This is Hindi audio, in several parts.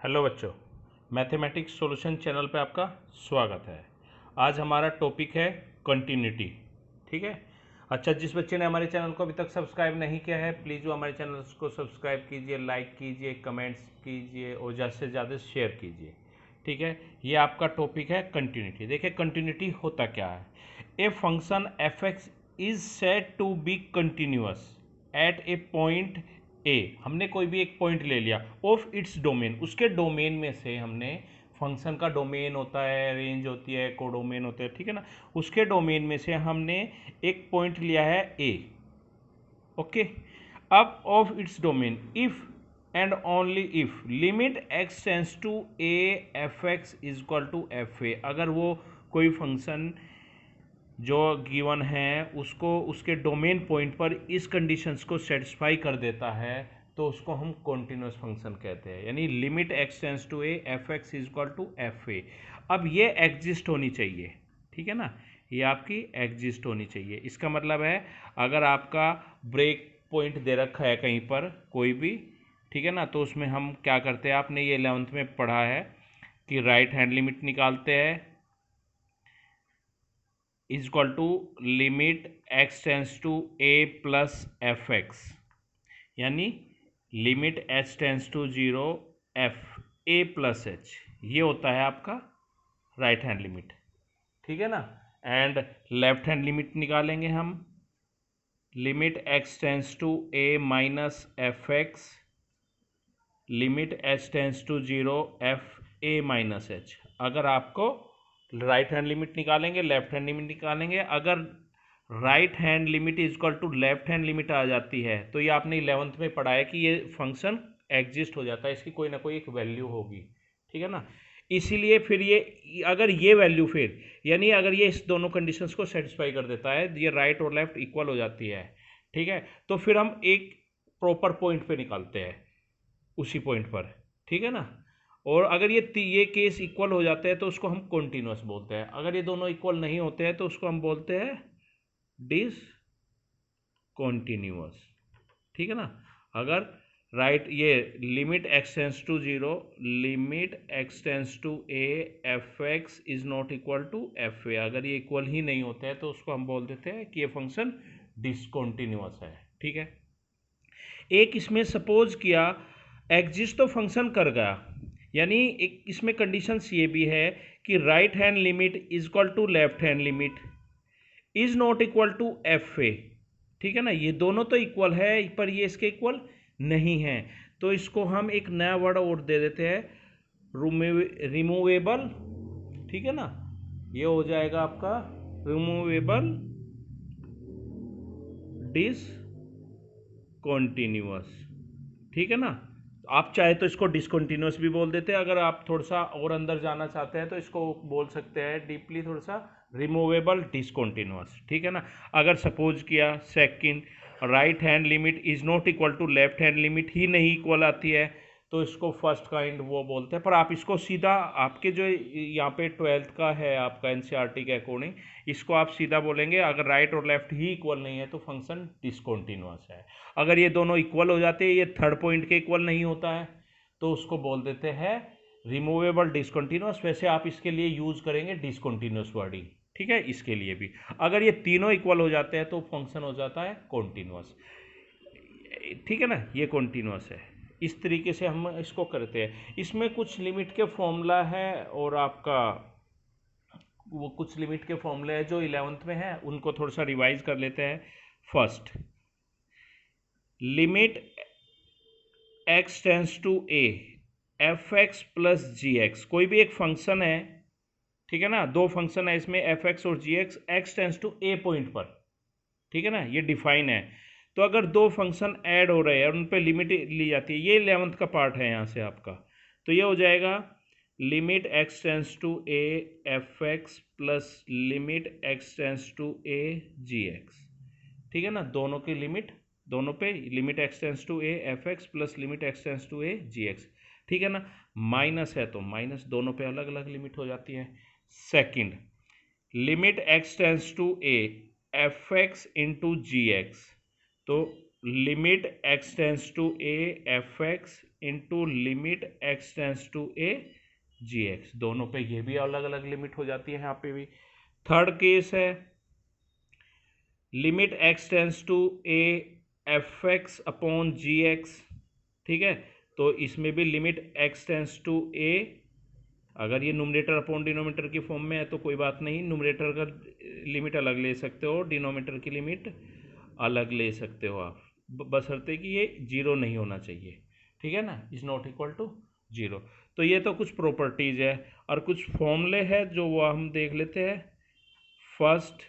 हेलो बच्चों, मैथमेटिक्स सॉल्यूशन चैनल पे आपका स्वागत है। आज हमारा टॉपिक है कंटिन्यूटी। ठीक है। अच्छा, जिस बच्चे ने हमारे चैनल को अभी तक सब्सक्राइब नहीं किया है, प्लीज़ वो हमारे चैनल को सब्सक्राइब कीजिए, लाइक कीजिए, कमेंट्स कीजिए और ज़्यादा से ज़्यादा शेयर कीजिए। ठीक है। ये आपका टॉपिक है कंटिन्यूटी। देखिए कंटिन्यूटी होता क्या है। A function f x is said to be continuous at a point a. हमने कोई भी एक पॉइंट ले लिया ऑफ इट्स डोमेन, उसके डोमेन में से हमने फंक्शन का डोमेन होता है, रेंज होती है, कोडोमेन होता है, ठीक है ना। उसके डोमेन में से हमने एक पॉइंट लिया है ए। ओके। अब of its domain if and only if limit x tends to A F x is equal to f a, अगर वो कोई फंक्शन जो गिवन है उसको उसके डोमेन पॉइंट पर इस कंडीशंस को सेटिस्फाई कर देता है तो उसको हम कॉन्टिन्यूस फंक्शन कहते हैं। यानी limit x tends to A F x is equal to f a. अब ये एग्जिस्ट होनी चाहिए, ठीक है ना। ये आपकी एग्जिस्ट होनी चाहिए। इसका मतलब है अगर आपका ब्रेक पॉइंट दे रखा है कहीं पर कोई भी, ठीक है ना, तो उसमें हम क्या करते हैं, आपने ये 11th में पढ़ा है कि राइट हैंड लिमिट निकालते हैं is equal to limit x tends to A plus F X, यानी limit H tends to zero F A plus H. ये होता है आपका राइट हैंड लिमिट, ठीक है ना। एंड लेफ्ट हैंड लिमिट निकालेंगे हम, limit x tends to A minus F X, limit H tends to zero F A minus H. अगर आपको राइट हैंड लिमिट निकालेंगे, लेफ्ट हैंड लिमिट निकालेंगे, अगर right hand limit is equal to left hand limit आ जाती है तो ये आपने 11th में पढ़ा है कि ये फंक्शन एग्जिस्ट हो जाता है, इसकी कोई ना कोई एक वैल्यू होगी, ठीक है ना। इसीलिए फिर ये अगर ये वैल्यू फिर यानी अगर ये इस दोनों कंडीशंस को सेटिस्फाई कर देता है, ये राइट और लेफ्ट इक्वल हो जाती है, ठीक है, तो फिर हम एक प्रॉपर पॉइंट पे निकालते हैं उसी पॉइंट पर, ठीक है ना। और अगर ये केस इक्वल हो जाते हैं तो उसको हम कॉन्टिन्यूस बोलते हैं। अगर ये दोनों इक्वल नहीं होते हैं तो उसको हम बोलते हैं डिस कॉन्टिन्यूस, ठीक है ना। अगर राइट ये limit x tends to zero, limit x tends to A F x is not equal to f a, अगर ये इक्वल ही नहीं होते हैं तो उसको हम बोल देते हैं कि ये फंक्शन डिसकॉन्टिन्यूस है, ठीक है। एक इसमें सपोज किया एग्जिस्ट तो फंक्शन कर गया, यानी एक इसमें कंडीशंस ये भी है कि right hand limit is equal to left hand limit is not equal to f a, ठीक है ना। ये दोनों तो इक्वल है पर ये इसके इक्वल नहीं है, तो इसको हम एक नया वर्ड और दे देते हैं, रिमूवेबल, ठीक है ना। ये हो जाएगा आपका रिमूवेबल डिस कॉन्टिन्यूअस, ठीक है ना। आप चाहे तो इसको डिसकॉन्टिन्यूअस भी बोल देते हैं, अगर आप थोड़ा सा और अंदर जाना चाहते हैं तो इसको बोल सकते हैं डीपली थोड़ा सा, रिमूवेबल डिसकॉन्टिन्यूअस, ठीक है ना। अगर सपोज किया second right hand limit is not equal to left hand limit ही नहीं इक्वल आती है तो इसको फर्स्ट काइंड वो बोलते हैं। पर आप इसको सीधा आपके जो यहाँ पे 12th का है आपका एनसीईआरटी के अकॉर्डिंग, इसको आप सीधा बोलेंगे अगर राइट और लेफ्ट ही इक्वल नहीं है तो फंक्शन डिसकॉन्टिन्यूअस है। अगर ये दोनों इक्वल हो जाते हैं, ये थर्ड पॉइंट के इक्वल नहीं होता है, तो उसको बोल देते हैं रिमूवेबल डिसकंटिन्यूअस। वैसे आप इसके लिए यूज करेंगे डिसकंटिन्यूअस वर्डिंग, ठीक है। इसके लिए भी अगर ये तीनों इक्वल हो जाते हैं तो फंक्शन हो जाता है कॉन्टिन्यूअस, ठीक है ना। ये कॉन्टिन्यूअस है। इस तरीके से हम इसको करते हैं। इसमें कुछ लिमिट के फॉर्मूला है और आपका वो कुछ लिमिट के फॉर्मूले हैं जो 11th में है, उनको थोड़ा सा रिवाइज कर लेते हैं। First, limit x tends to A F x plus g x, कोई भी एक फंक्शन है, ठीक है ना, दो फंक्शन है इसमें एफ एक्स और G X, X tends to A point पर, ठीक है ना, ये डिफाइन है। तो अगर दो फंक्शन ऐड हो रहे हैं और उन पर लिमिट ली जाती है, ये 11th का पार्ट है यहाँ से आपका, तो ये हो जाएगा limit x tends to A F x plus limit x tends to A ji x, ठीक है ना। दोनों की लिमिट, दोनों पे limit x tends to A F x plus limit x tends to A ji x, ठीक है ना। माइनस है तो माइनस, दोनों पे अलग अलग लिमिट हो जाती है। Second, limit x tends to A F X into G X, तो limit x tends to A F X into limit x tends to A ji X. दोनों पे ये भी अलग अलग लिमिट हो जाती है, यहाँ पे भी। थर्ड केस है limit x tends to A F x upon g x, ठीक है। तो इसमें भी limit x tends to a, अगर ये न्यूमरेटर अपॉन डिनोमिनेटर की फॉर्म में है तो कोई बात नहीं, न्यूमरेटर का लिमिट अलग ले सकते हो, डिनोमिनेटर की लिमिट अलग ले सकते हो आप, बशर्ते कि ये जीरो नहीं होना चाहिए, ठीक है ना, is not equal to zero. तो ये तो कुछ प्रॉपर्टीज है और कुछ फॉर्मूले है जो वो हम देख लेते हैं। First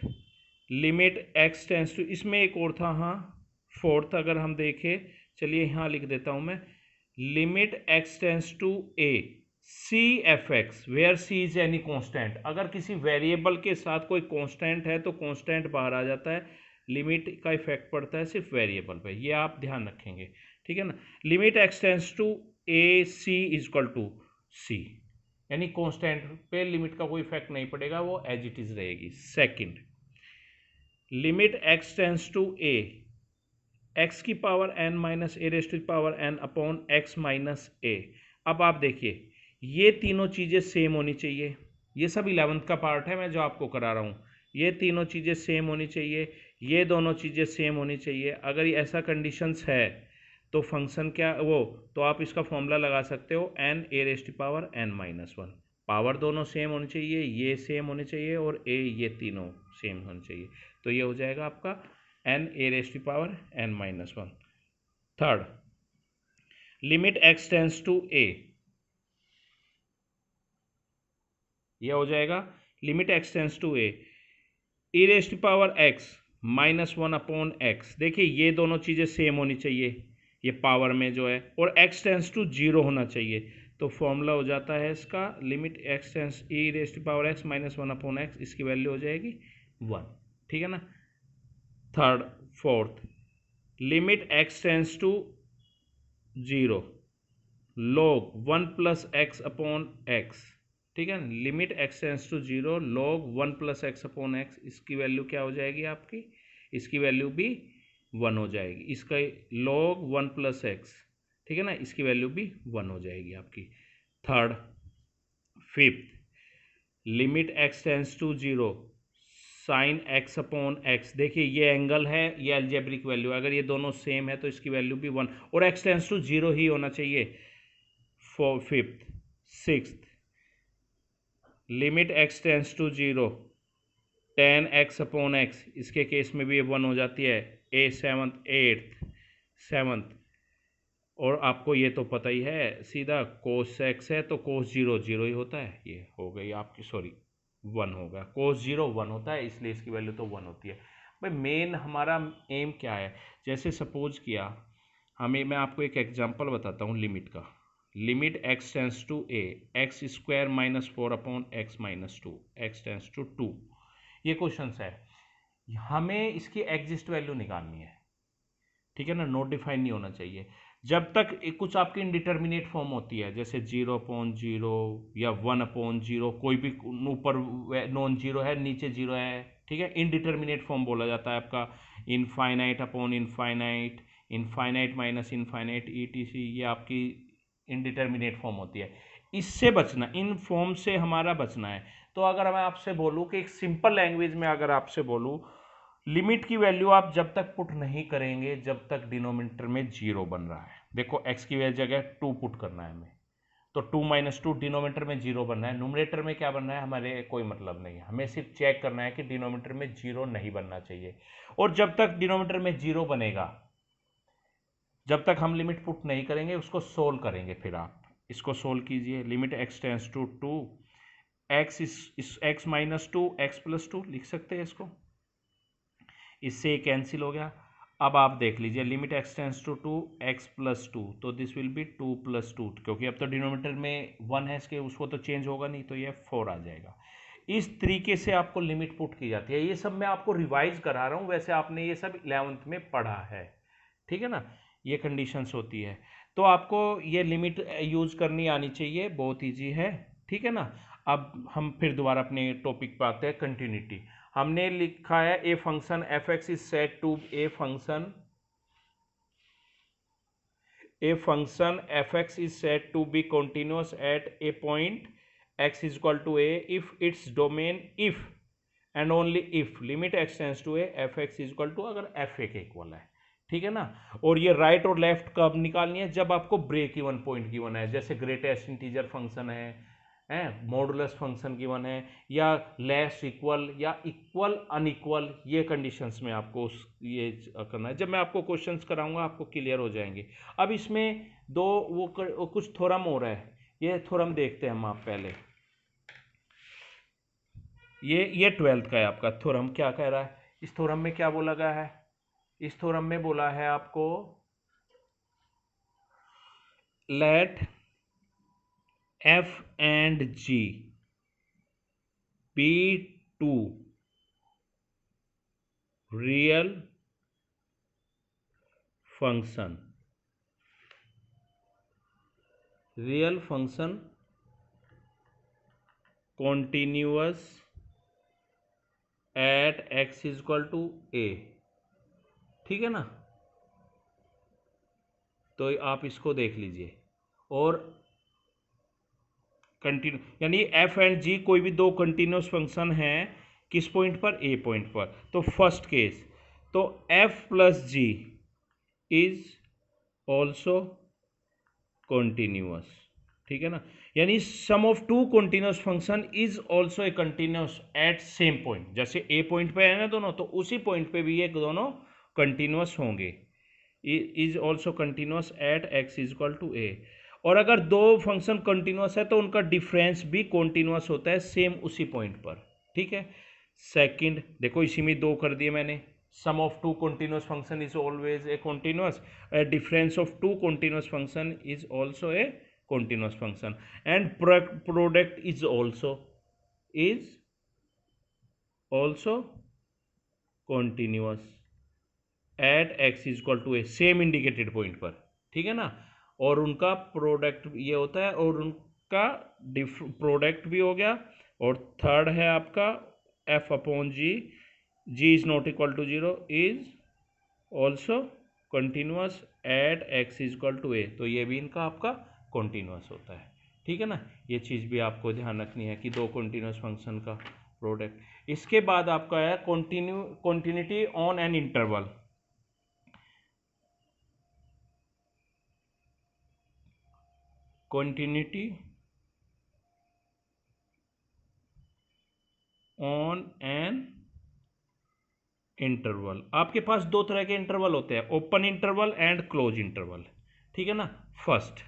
limit x tends to, इसमें एक और था, हाँ फोर्थ अगर हम देखें, चलिए यहाँ लिख देता हूँ मैं, limit x tends to A c f x where c is any constant. अगर किसी वेरिएबल के साथ कोई कॉन्स्टेंट है तो कॉन्स्टेंट बाहर आ जाता है, लिमिट का इफेक्ट पड़ता है सिर्फ वेरिएबल पे, ये आप ध्यान रखेंगे, ठीक है ना। Limit x tends to A C is equal to C, यानी कॉन्स्टेंट पे लिमिट का कोई इफेक्ट नहीं पड़ेगा, वो एज इट इज रहेगी। Second limit x tends to A X की power N minus A raised की power N upon x minus A. अब आप देखिए ये तीनों चीज़ें सेम होनी चाहिए, ये सब 11th का पार्ट है मैं जो आपको करा रहा हूँ, ये तीनों चीज़ें सेम होनी चाहिए, ये दोनों चीज़ें सेम होनी चाहिए। अगर ये ऐसा कंडीशंस है तो फंक्शन क्या वो, तो आप इसका फॉर्मूला लगा सकते हो एन ए raised power N minus one. Power दोनों सेम होनी चाहिए, ये सेम होने चाहिए और ए ये तीनों सेम होने चाहिए, तो ये हो जाएगा आपका N A raised power N minus one. Third limit x tends to A, यह हो जाएगा limit x tends to A E raised power X minus one upon x. देखिए ये दोनों चीज़ें सेम होनी चाहिए, ये पावर में जो है, और एक्स टेंस टू जीरो होना चाहिए, तो फॉर्मूला हो जाता है इसका limit x tends E raised power X minus one upon X, इसकी वैल्यू हो जाएगी वन, ठीक है ना। Third fourth limit x tends to zero log one plus X upon X, ठीक है, limit x tends to zero log one plus X upon X, इसकी वैल्यू क्या हो जाएगी आपकी, इसकी वैल्यू भी वन हो जाएगी, इसका log वन प्लस एक्स, ठीक है ना, इसकी वैल्यू भी वन हो जाएगी आपकी। Third fifth limit x tends to zero sine x upon x. देखिए ये एंगल है, ये अलजेब्रिक वैल्यू, अगर ये दोनों सेम है तो इसकी वैल्यू भी वन, और एक्स टेंस टू जीरो ही होना चाहिए। Four fifth sixth limit x tends to zero ten x upon x, इसके केस में भी ये वन हो जाती है। ए सेवन्थ एट्थ सेवन्थ, और आपको ये तो पता ही है सीधा कोस एक्स है तो कोस जीरो जीरो ही होता है, ये हो गई आपकी, सॉरी वन होगा, कोस जीरो वन होता है इसलिए इसकी वैल्यू तो वन होती है। भाई मेन हमारा एम क्या है, जैसे सपोज किया हमें, मैं आपको एक एग्जांपल बताता हूँ लिमिट का, limit x tends to A x square minus four upon x minus two x tends to two, ये क्वेश्चन है, हमें इसकी एग्जिस्ट वैल्यू निकालनी है, ठीक है ना, नोट डिफाइन नहीं होना चाहिए। जब तक कुछ आपकी इनडिटर्मिनेट फॉर्म होती है, जैसे जीरो अपॉन जीरो या वन अपॉन जीरो, कोई भी ऊपर नॉन जीरो है नीचे जीरो है, ठीक है, इनडिटर्मिनेट फॉर्म बोला जाता है आपका। Infinite upon infinite, infinite minus infinite etc, ये आपकी इनडिटर्मिनेट फॉर्म होती है। इससे बचना, इन फॉर्म से हमारा बचना है। तो अगर मैं आपसे बोलूँ कि एक सिंपल लैंग्वेज में अगर आपसे बोलूँ, लिमिट की वैल्यू आप जब तक पुट नहीं करेंगे जब तक डिनोमिनेटर में जीरो बन रहा है, देखो एक्स की जगह टू पुट करना है हमें, तो टू माइनस टू डिनोमिनेटर में जीरो बन रहा है, न्यूमरेटर में क्या बन रहा है हमारे कोई मतलब नहीं है, हमें सिर्फ चेक करना है कि डिनोमिनेटर में जीरो नहीं बनना चाहिए। और जब तक डिनोमिनेटर में जीरो बनेगा, जब तक हम लिमिट पुट नहीं करेंगे, उसको सोल्व करेंगे, फिर आप इसको सोल्व कीजिए। Limit x tends to two X is X minus two X plus two लिख सकते हैं इसको, इससे ये कैंसिल हो गया। अब आप देख लीजिए limit x tends to two X plus two, तो this will be two plus two, क्योंकि अब तो डिनोमिनेटर में वन है इसके, उसको तो चेंज होगा नहीं, तो ये फोर आ जाएगा। इस तरीके से आपको लिमिट पुट की जाती है। ये सब मैं आपको रिवाइज करा रहा हूँ, वैसे आपने ये सब 11th में पढ़ा है, ठीक है ना, ये कंडीशंस होती है। तो आपको ये लिमिट यूज करनी आनी चाहिए, बहुत ईजी है, ठीक है ना। अब हम फिर दोबारा अपने टॉपिक पर आते हैं, कंटिन्यूटी। हमने लिखा है a function f x is set to a function a function f x is said to be continuous at a point x is equal to a if its domain if and only if limit extends to A F x is equal to, अगर एफ ए के इक्वल है, ठीक है ना। और ये राइट और लेफ्ट कब निकालनी है, जब आपको ब्रेक इवन पॉइंट गिवन है, जैसे ग्रेटेस्ट इंटीजर फंक्शन है मॉडुलस फंक्शन गिवन है, या लेस इक्वल या इक्वल अनइक्वल, ये कंडीशंस में आपको ये करना है। जब मैं आपको क्वेश्चंस कराऊंगा आपको क्लियर हो जाएंगे। अब इसमें दो वो कुछ थ्योरम हो रहा है, ये थ्योरम देखते हैं हम आप पहले। ये 12th का है आपका थ्योरम। क्या कह रहा है इस थ्योरम में, क्या बोला गया है इस थ्योरम में? बोला है आपको late f and g be two real function continuous at x is equal to a, ठीक है ना। तो आप इसको देख लीजिए। और कंटिन्यू यानी एफ एंड जी कोई भी दो कंटिन्यूस फंक्शन हैं किस पॉइंट पर, ए पॉइंट पर। तो फर्स्ट केस, तो F plus G is also continuous, ठीक है ना। यानी sum of two continuous function is also a continuous at same point. जैसे ए पॉइंट पे है ना दोनों, तो उसी पॉइंट पे भी ये दोनों कंटिन्यूस होंगे। Is also continuous at X is equal to A. और अगर दो फंक्शन कंटिन्यूस है तो उनका डिफरेंस भी कंटिन्यूस होता है सेम उसी पॉइंट पर, ठीक है। सेकंड देखो, इसी में दो कर दिए मैंने। Sum of two continuous function is always a continuous, difference of two continuous function is also a continuous function, and product is also continuous at X is equal to A, same indicated point पर, ठीक है ना। और उनका प्रोडक्ट ये होता है, और उनका प्रोडक्ट भी हो गया। और थर्ड है आपका F upon G, G is not equal to 0 is also continuous at X is equal to A. तो ये भी इनका आपका कंटिन्यूस होता है, ठीक है ना। ये चीज़ भी आपको ध्यान रखनी है कि दो कंटिन्यूस फंक्शन का प्रोडक्ट। इसके बाद आपका है continuity on an interval. continuity on an interval. आपके पास दो तरह के इंटरवल होते हैं, open interval and close interval, ठीक है ना। फर्स्ट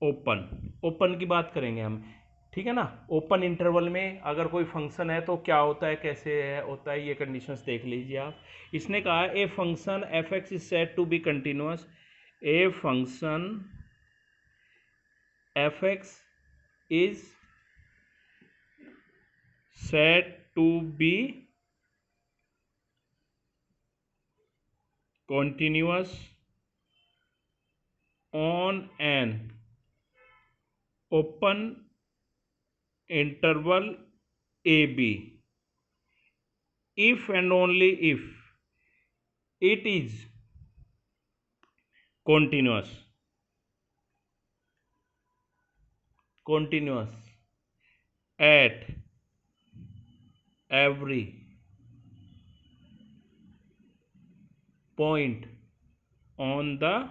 ओपन की बात करेंगे हम, ठीक है ना। ओपन इंटरवल में अगर कोई फंक्शन है तो क्या होता है, कैसे होता है, ये कंडीशंस देख लीजिए आप। इसने कहा a function f x is said to be continuous, a function fx is said to be continuous on an open interval ab if and only if it is continuous at every point on the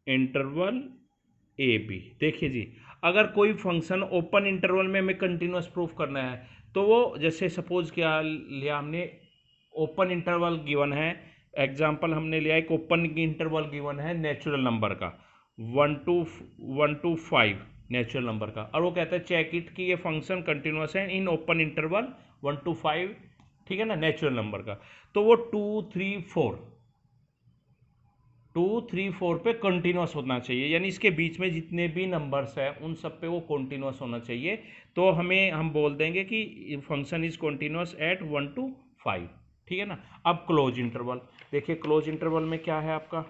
interval a b. देखिए जी, अगर कोई फंक्शन ओपन इंटरवल में हमें कंटिन्यूस प्रूफ करना है तो वो, जैसे सपोज क्या लिया हमने, ओपन इंटरवल गिवन है, एग्जांपल हमने लिया एक ओपन इंटरवल गिवन है नेचुरल नंबर का 1 to 5 नेचुरल नंबर का, और वो कहता है चेक इट कि ये फंक्शन कंटिन्यूस है इन ओपन इंटरवल 1 to 5, ठीक है ना, नेचुरल नंबर का। तो वो 2 3 4 पे कंटिन्यूस होना चाहिए, यानी इसके बीच में जितने भी नंबर्स हैं उन सब पे वो कंटिन्यूस होना चाहिए। तो हम बोल देंगे कि function is continuous at 1 to 5, ठीक है ना। अब क्लोज इंटरवल देखिए, क्लोज इंटरवल में क्या है आपका,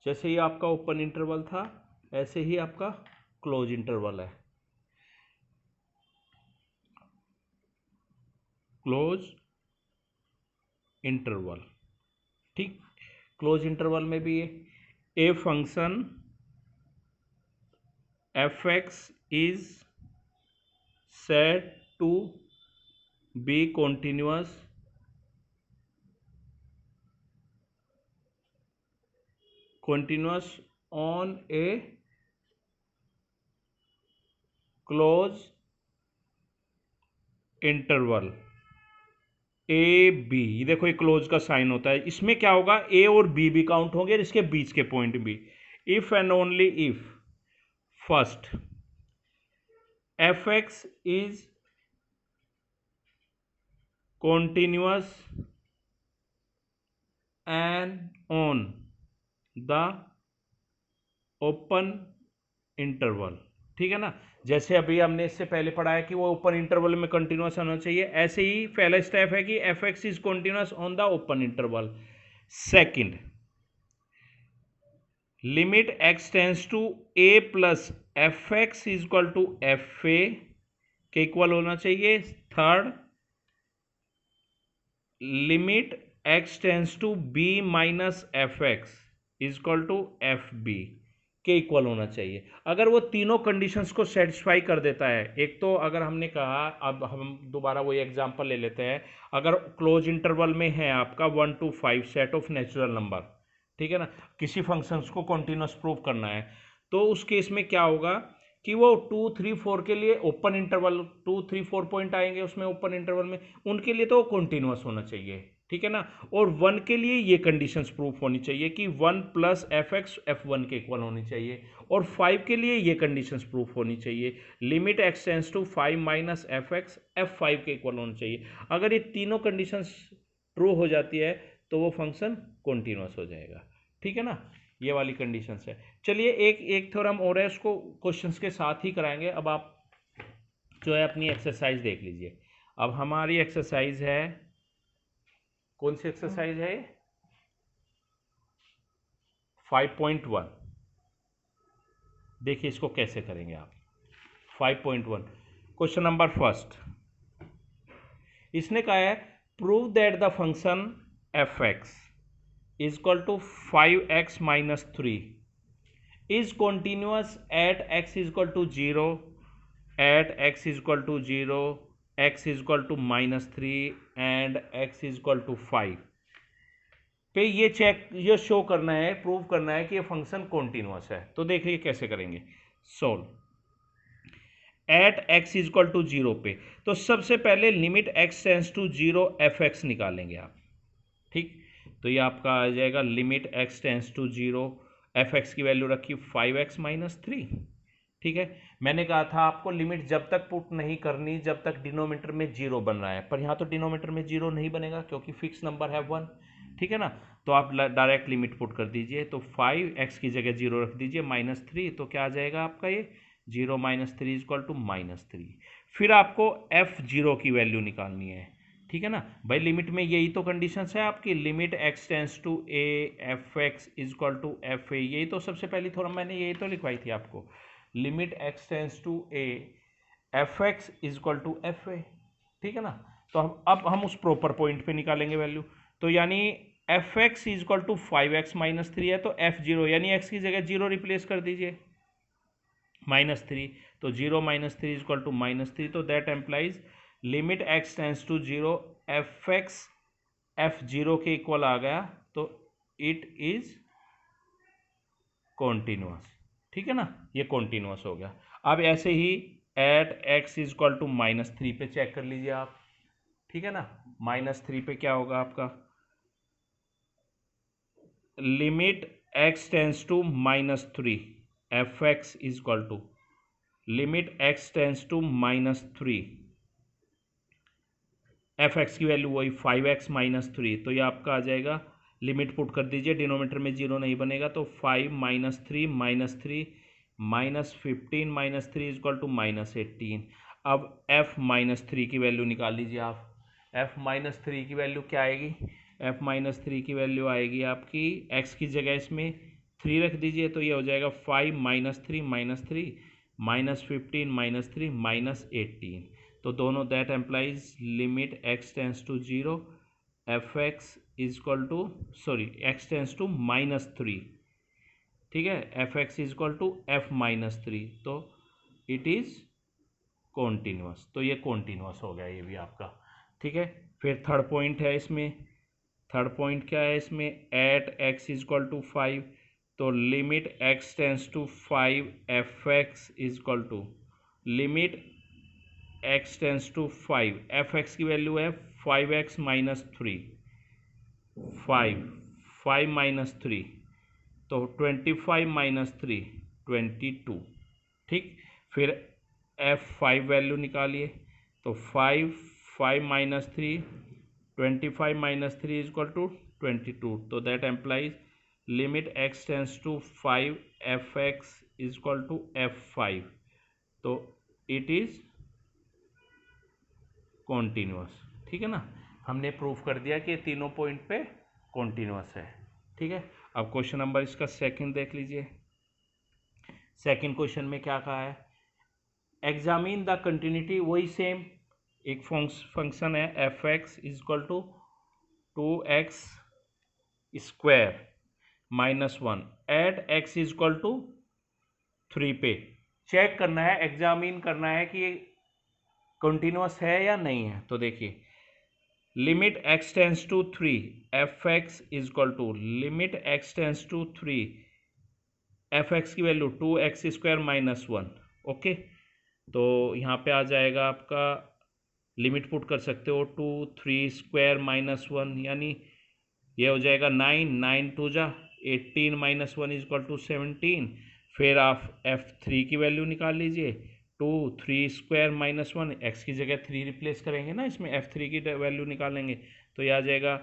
जैसे ही आपका ओपन इंटरवल था ऐसे ही आपका क्लोज इंटरवल है। क्लोज इंटरवल, ठीक। क्लोज इंटरवल में भी a function f x is said to be continuous on a close interval a b. देखो ये क्लोज का साइन होता है, इसमें क्या होगा, ए और बी भी काउंट होंगे और इसके बीच के पॉइंट भी। If and only if first F x is continuous and on the open interval, ठीक है ना। जैसे अभी हमने इससे पहले पढ़ा है कि वो ओपन इंटरवल में कंटिन्यूस होना चाहिए, ऐसे ही पहला स्टेप है कि f x is continuous on the open interval. Second, limit x tends to A plus F x is equal to f a के इक्वल होना चाहिए। Third, limit x tends to b minus F x is equal to f b के इक्वल होना चाहिए। अगर वो तीनों कंडीशंस को सेटिस्फाई कर देता है, एक तो अगर हमने कहा, अब हम दोबारा वही एग्जांपल ले लेते हैं, अगर क्लोज इंटरवल में है आपका 1 to 5 set of natural number, ठीक है ना, किसी फंक्शंस को कॉन्टिन्यूस प्रूव करना है, तो उस केस में क्या होगा कि वो 2, 3, 4 के लिए ओपन इंटरवल 2, 3, 4 पॉइंट आएंगे उसमें ओपन इंटरवल में, उनके लिए तो कॉन्टिन्यूस होना चाहिए, ठीक है ना। और 1 के लिए ये कंडीशंस प्रूफ होनी चाहिए कि 1 प्लस एफ एक्स F1 के इक्वल होनी चाहिए, और 5 के लिए ये कंडीशंस प्रूफ होनी चाहिए, limit x tends to 5 minus F x F5 के इक्वल होनी चाहिए। अगर ये तीनों कंडीशंस ट्रू हो जाती है तो वो फंक्शन कॉन्टिन्यूस हो जाएगा, ठीक है ना। ये वाली कंडीशंस है। चलिए एक थ्योरम और है, उसको क्वेश्चंस के साथ ही कराएंगे। अब आप जो है अपनी एक्सरसाइज देख लीजिए। अब हमारी एक्सरसाइज है, कौन सी एक्सरसाइज है, 5.1। देखिए इसको कैसे करेंगे आप। 5.1 क्वेश्चन नंबर फर्स्ट, इसने कहा है prove that the function f x is equal to 5x minus 3 is continuous at x is equal to 0, at x is equal to 0, x is equal to minus 3 and x is equal to 5 पे ये शो करना है, प्रूव करना है कि ये फंक्शन कॉन्टिन्यूस है। तो देखिए कैसे करेंगे। Solve at x is equal to 0 पे, तो सबसे पहले limit x tends to 0 f x निकालेंगे आप, ठीक। तो ये आपका आ जाएगा limit x tends to 0, f x की वैल्यू रखी 5x माइनस 3, ठीक है। मैंने कहा था आपको लिमिट जब तक पुट नहीं करनी जब तक डिनोमीटर में 0 बन रहा है, पर यहाँ तो डिनोमीटर में 0 नहीं बनेगा क्योंकि फिक्स नंबर है 1, ठीक है ना। तो आप डायरेक्ट लिमिट पुट कर दीजिए, तो 5x की जगह 0 रख दीजिए माइनस 3, तो क्या आ जाएगा आपका ये 0 minus 3 is equal to minus 3। फिर आपको F0 की वैल्यू निकालनी है, ठीक है ना भाई। लिमिट में यही तो कंडीशंस है आपकी, limit x tends to a f x is equal to f a, यही तो सबसे पहली थोड़ा मैंने यही तो लिखवाई थी आपको, limit x tends to a f x is equal to f a, ठीक है ना। तो अब हम उस प्रॉपर पॉइंट पे निकालेंगे वैल्यू, तो यानी f x is equal to 5x minus 3 है, तो F0 यानी x की जगह 0 रिप्लेस कर दीजिए माइनस 3, तो 0 minus 3 is equal to minus 3, तो that implies limit x tends to 0 f x F0 के इक्वल आ गया, तो इट इज कॉन्टिन्यूस, ठीक है ना, ये कॉन्टिन्यूस हो गया। अब ऐसे ही at x is equal to minus 3 पे चेक कर लीजिए आप, ठीक है ना। माइनस 3 पे क्या होगा आपका, limit x tends to minus 3 F x is equal to limit x tends to minus 3 F x की वैल्यू वही 5x माइनस 3, तो ये आपका आ जाएगा, लिमिट पुट कर दीजिए, डिनोमीटर में 0 नहीं बनेगा, तो 5 minus 3 minus 3 minus 15 minus 3 is equal to minus 18। अब f माइनस 3 की वैल्यू निकाल लीजिए आप। f माइनस 3 की वैल्यू क्या आएगी, f माइनस 3 की वैल्यू आएगी आपकी, x की जगह इसमें 3 रख दीजिए, तो ये हो जाएगा 5 minus 3 minus 3 minus 15 minus 3 minus 18, तो दोनों that implies limit x tends to 0 f x is equal to x tends to -3, ठीक है, f x is equal to f-3, तो इट इज़ कॉन्टीन्यूअस। तो ये कॉन्टीन्यूअस हो गया ये भी आपका, ठीक है। फिर थर्ड पॉइंट है इसमें, थर्ड पॉइंट क्या है इसमें, at x is equal to 5, तो limit x tends to 5 f x is equal to limit x tends to 5, f x की वैल्यू है 5x माइनस 3, 5 माइनस 3, तो 25 माइनस 3 22, ठीक। फिर f5 वैल्यू निकालिए, तो 5 minus 3 25 minus 3 is equal to 22, तो that implies limit x tends to 5 f x is equal to f5, तो इट इज कॉन्टीन्यूअस, ठीक है ना। हमने प्रूफ कर दिया कि तीनों पॉइंट पे कॉन्टीन्यूअस है, ठीक है। अब क्वेश्चन नंबर इसका सेकंड देख लीजिए। सेकंड क्वेश्चन में क्या कहा है, एग्जामिन द कंटिन्यूटी, वही सेम एक फंक्शन है f x is equal to 2x square minus 1 at x is equal to 3 पे चेक करना है, एग्जामिन करना है कि ये कंटिन्यूअस है या नहीं है। तो देखिए limit x tends to 3 F x is equal to limit x tends to 3 F x की value 2x square minus 1, okay. तो यहाँ पे आ जाएगा आपका, लिमिट पुट कर सकते हो 2 3 स्क्वायर माइनस 1, यानी ये हो जाएगा 9 2 जा 18 माइनस 1 इज इक्वल टू 17। फिर आप f3 की वैल्यू निकाल लीजिए, 2 3 स्क्वायर माइनस 1, x की जगह 3 रिप्लेस करेंगे ना इसमें, f3 की वैल्यू निकालेंगे, तो ये आ जाएगा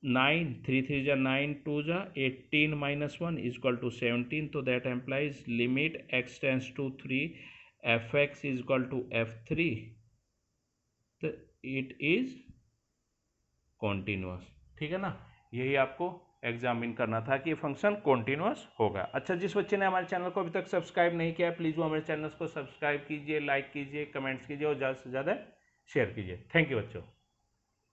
9 3 3 जा 9 2 जा 18 माइनस 1 इज इक्वल टू 17, तो that implies limit x tends to 3 F x is equal to f3, तो इट इज कॉन्टीन्यूअस, ठीक है ना। यही आपको एग्जामिन करना था कि ये फंक्शन कॉन्टीन्यूअस होगा। अच्छा, जिस बच्चे ने हमारे चैनल को अभी तक सब्सक्राइब नहीं किया है, प्लीज़ वो हमारे चैनल को सब्सक्राइब कीजिए, लाइक कीजिए, कमेंट्स कीजिए और ज़्यादा से ज़्यादा शेयर कीजिए। थैंक यू बच्चों।